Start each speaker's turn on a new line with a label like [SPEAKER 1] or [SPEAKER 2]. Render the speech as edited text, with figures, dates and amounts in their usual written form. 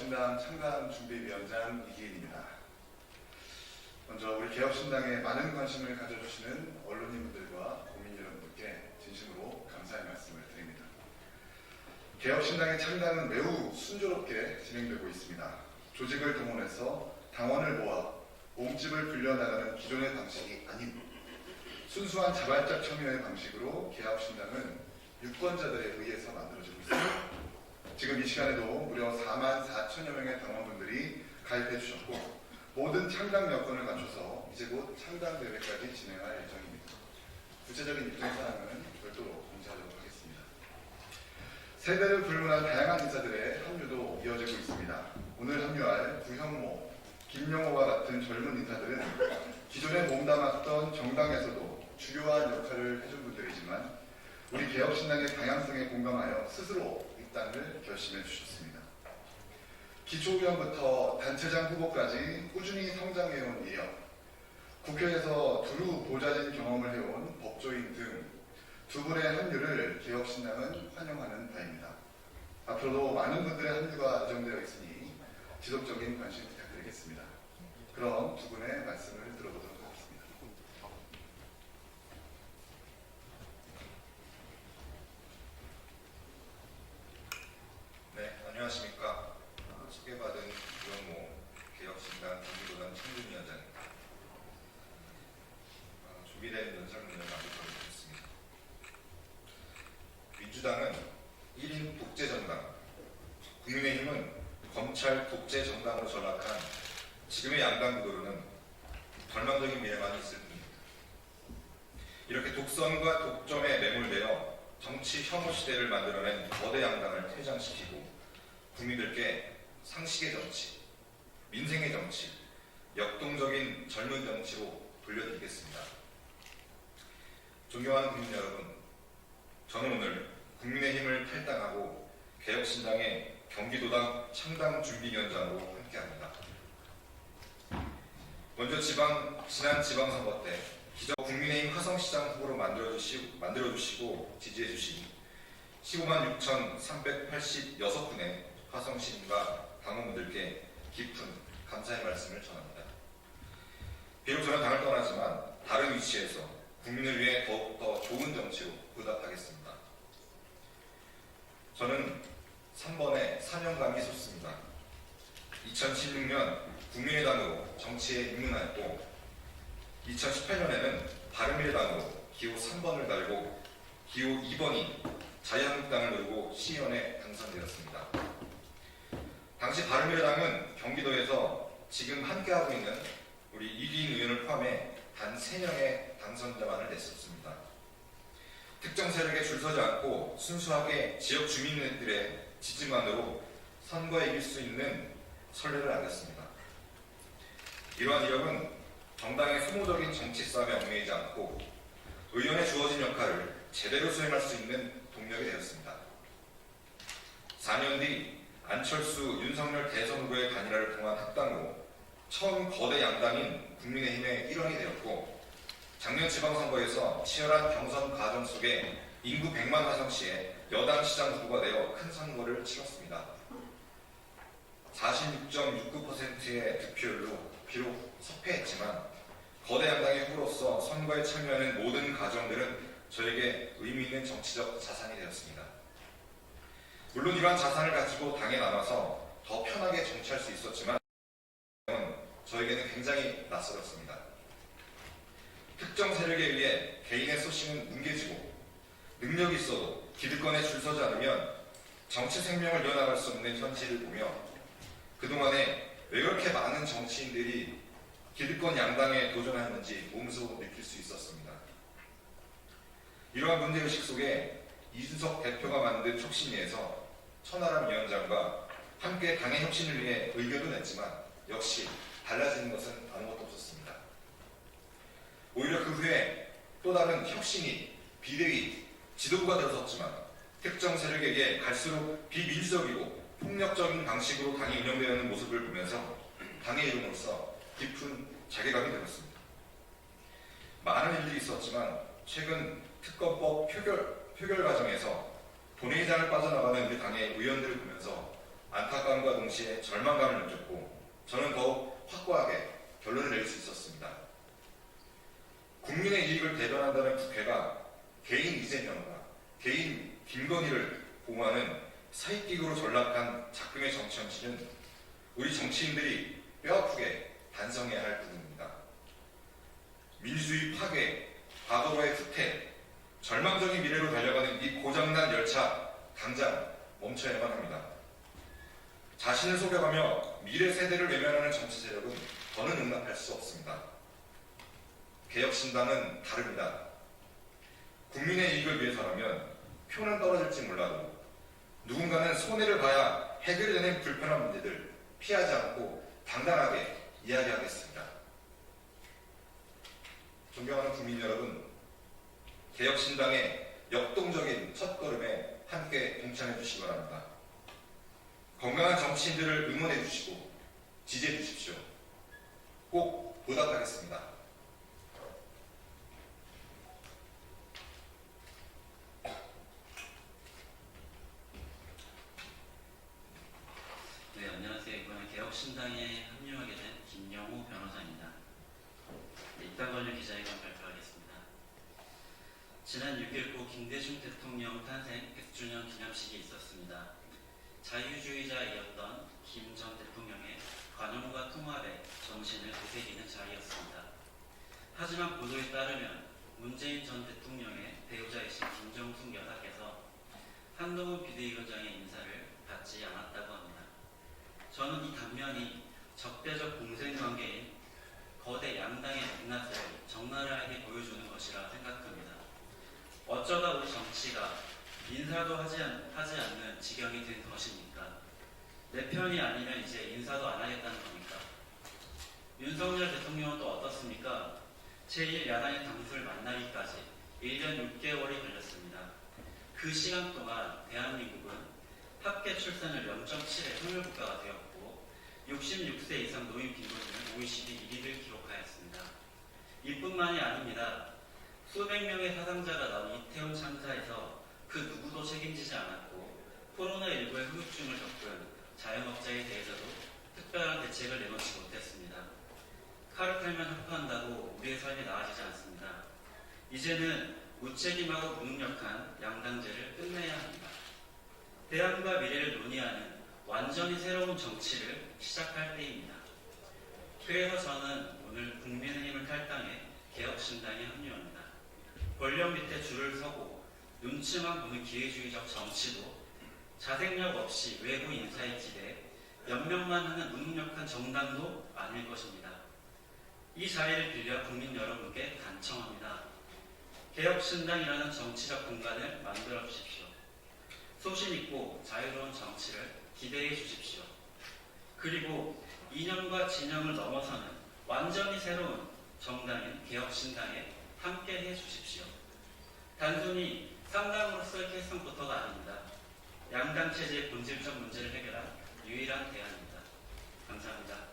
[SPEAKER 1] 개혁신당 창당준비위원장 이기인입니다. 먼저 우리 개혁신당에 많은 관심을 가져주시는 언론인분들과 국민 여러분들께 진심으로 감사의 말씀을 드립니다. 개혁신당의 창당은 매우 순조롭게 진행되고 있습니다. 조직을 동원해서 당원을 모아 몸집을 불려나가는 기존의 방식이 아닌 순수한 자발적 참여의 방식으로 개혁신당은 유권자들에 의해서 만들어지고 있습니다. 지금 이 시간에도 무려 44,000여 명의 당원분들이 가입해 주셨고 모든 창당 여건을 갖춰서 이제 곧 창당 대회까지 진행할 예정입니다. 구체적인 일정 사항은 별도로 공지하도록 하겠습니다. 세대를 불문한 다양한 인사들의 합류도 이어지고 있습니다. 오늘 합류할 구형모, 김영호와 같은 젊은 인사들은 기존에 몸담았던 정당에서도 주요한 역할을 해준 분들이지만 우리 개혁신당의 방향성에 공감하여 스스로 입당을 결심해 주셨습니다. 기초의원부터 단체장 후보까지 꾸준히 성장해온 이력, 국회에서 두루 보좌진 경험을 해온 법조인 등 두 분의 합류를 개혁신당은 환영하는 바입니다. 앞으로도 많은 분들의 합류가 예정되어 있으니 지속적인 관심 부탁드리겠습니다. 그럼 두 분의 말씀을 들어보도록 하겠습니다.
[SPEAKER 2] 네, 안녕하십니까. 소개받은 구형모 개혁신당 경기도당 청준위원장입니다. 준비된 연설문을 마무리하도록 하겠습니다. 민주당은 1인 독재정당, 국민의힘은 검찰 독재정당으로 전락한 지금의 양당 구도로는 절망적인 미래만 있을 뿐입니다. 이렇게 독선과 독점에 매몰되어 정치 혐오 시대를 만들어낸 거대 양당을 퇴장시키고 국민들께 상식의 정치, 민생의 정치, 역동적인 젊은 정치로 돌려드리겠습니다. 존경하는 국민 여러분, 저는 오늘 국민의힘을 탈당하고 개혁신당의 경기도당 창당준비위원장으로 함께합니다. 먼저 지난 지방선거 때 기존 국민의힘 화성시장 후보로 만들어주시고 지지해주신 156,386분의 화성시민과 당원분들께 깊은 감사의 말씀을 전합니다. 비록 저는 당을 떠나지만 다른 위치에서 국민을 위해 더욱더 좋은 정치로 보답하겠습니다. 저는 3번에 사명감이 솟습니다. 2016년 국민의당으로 정치에 입문하였고 2018년에는 바른미래당으로 기호 3번을 달고 기호 2번이 자유한국당을 누르고 시의원에 당선되었습니다. 당시 바른미래당은 경기도에서 지금 함께하고 있는 우리 이기인 의원을 포함해 단 3명의 당선자만을 냈었습니다. 특정 세력에 줄 서지 않고 순수하게 지역 주민들의 지지만으로 선거에 이길 수 있는 선례를 안겼습니다. 이러한 이력은 정당의 소모적인 정치 싸움에 얽매이지 않고 의원에 주어진 역할을 제대로 수행할 수 있는 동력이 되었습니다. 4년 뒤 안철수, 윤석열 대선 후보의 단일화를 통한 합당으로 처음 거대 양당인 국민의힘의 일원이 되었고 작년 지방선거에서 치열한 경선 과정 속에 인구 100만 화성시의 여당 시장 후보가 되어 큰 선거를 치렀습니다. 46.69%의 득표율로 비록 석패했지만 거대 양당의 후보로서 선거에 참여하는 모든 가정들은 저에게 의미 있는 정치적 자산이 되었습니다. 물론 이러한 자산을 가지고 당에 남아서 더 편하게 정치할 수 있었지만 저에게는 굉장히 낯설었습니다. 특정 세력에 의해 개인의 소신은 뭉개지고 능력이 있어도 기득권에 줄 서지 않으면 정치 생명을 이어나갈 수 없는 현실을 보며 그동안에 왜 그렇게 많은 정치인들이 기득권 양당에 도전하였는지 몸소 느낄 수 있었습니다. 이러한 문제의식 속에 이준석 대표가 만든 혁신위에서 천하람 위원장과 함께 당의 혁신을 위해 의견도 냈지만 역시 달라지는 것은 아무것도 없었습니다. 오히려 그 후에 또 다른 혁신이, 비대위, 지도부가 들어섰지만 특정 세력에게 갈수록 비민주적이고 폭력적인 방식으로 당이 운영되어 있는 모습을 보면서 당의 이름으로서 깊은 자괴감이 들었습니다. 많은 일들이 있었지만 최근 특검법 표결 과정에서 본회의장을 빠져나가는 우리 당의 의원들을 보면서 안타까움과 동시에 절망감을 느꼈고 저는 더욱 확고하게 결론을 내릴 수 있었습니다. 국민의 이익을 대변한다는 국회가 개인 이재명과 개인 김건희를 보호하는 사익기구로 전락한 작금의 정치 현실은 우리 정치인들이 뼈아프게 반성해야 할 부분입니다. 민주주의 파괴, 과거로의 후퇴, 절망적인 미래로 달려가는 이 고장난 열차 당장 멈춰야만 합니다. 자신을 속여가며 미래 세대를 외면하는 정치 세력은 더는 용납할 수 없습니다. 개혁신당은 다릅니다. 국민의 이익을 위해서라면 표는 떨어질지 몰라도 누군가는 손해를 봐야 해결되는 불편한 문제들 피하지 않고 당당하게 이야기하겠습니다. 존경하는 국민 여러분, 개혁신당의 역동적인 첫걸음에 함께 동참해 주시기 바랍니다. 건강한 정치인들을 응원해 주시고 지지해 주십시오. 꼭 보답하겠습니다.
[SPEAKER 3] 네, 안녕하세요. 이번에 개혁신당에 합류하게 된 김영호 변호사입니다. 네, 입당 관련 기자회견 발표하겠습니다. 지난 6일 고 김대중 대통령 탄생 100주년 기념식이 있었습니다. 자유주의자이었던 김 전 대통령의 관용과 통합의 정신을 되새기는 자리였습니다. 하지만 보도에 따르면 문재인 전 대통령의 배우자이신 김정숙 여사께서 한동훈 비대위원장의 인사를 받지 않았다고 합니다. 저는 이 단면이 적대적 공생관계인 거대 양당의 민낯을 적나라하게 보여주는 것이라 생각합니다. 어쩌다 우리 정치가 인사도 하지 않는 지경이 된 것입니까? 내 편이 아니면 이제 인사도 안 하겠다는 겁니까? 윤석열 대통령은 또 어떻습니까? 제1야당의 당수를 만나기까지 1년 6개월이 걸렸습니다. 그 시간 동안 대한민국은 합계 출산율 0.7의 선열국가가 되었고 66세 이상 노인 빈곤율은 OECD 1위를 기록하였습니다. 이뿐만이 아닙니다. 수백 명의 사상자가 나온 이태원 참사에서 그 누구도 책임지지 않았고 코로나19의 후유증을 겪은 자영업자에 대해서도 특별한 대책을 내놓지 못했습니다. 칼을 탈면 혁파한다고 우리의 삶이 나아지지 않습니다. 이제는 무책임하고 무능력한 양당제를 끝내야 합니다. 대안과 미래를 논의하는 완전히 새로운 정치를 시작할 때입니다. 그래서 저는 오늘 국민의힘을 탈당해 개혁신당에 합류합니다. 권력 밑에 줄을 서고 눈치만 보는 기회주의적 정치도 자생력 없이 외부 인사에 기대 연명만 하는 무능력한 정당도 아닐 것입니다. 이 자리를 빌려 국민 여러분께 간청합니다. 개혁신당이라는 정치적 공간을 만들어 주십시오. 소신 있고 자유로운 정치를 기대해 주십시오. 그리고 이념과 진영을 넘어서는 완전히 새로운 정당인 개혁신당에 함께 해 주십시오. 단순히 상당으로서의 캐스팅부터가 아닙니다. 양당 체제의 본질적 문제를 해결한 유일한 대안입니다. 감사합니다.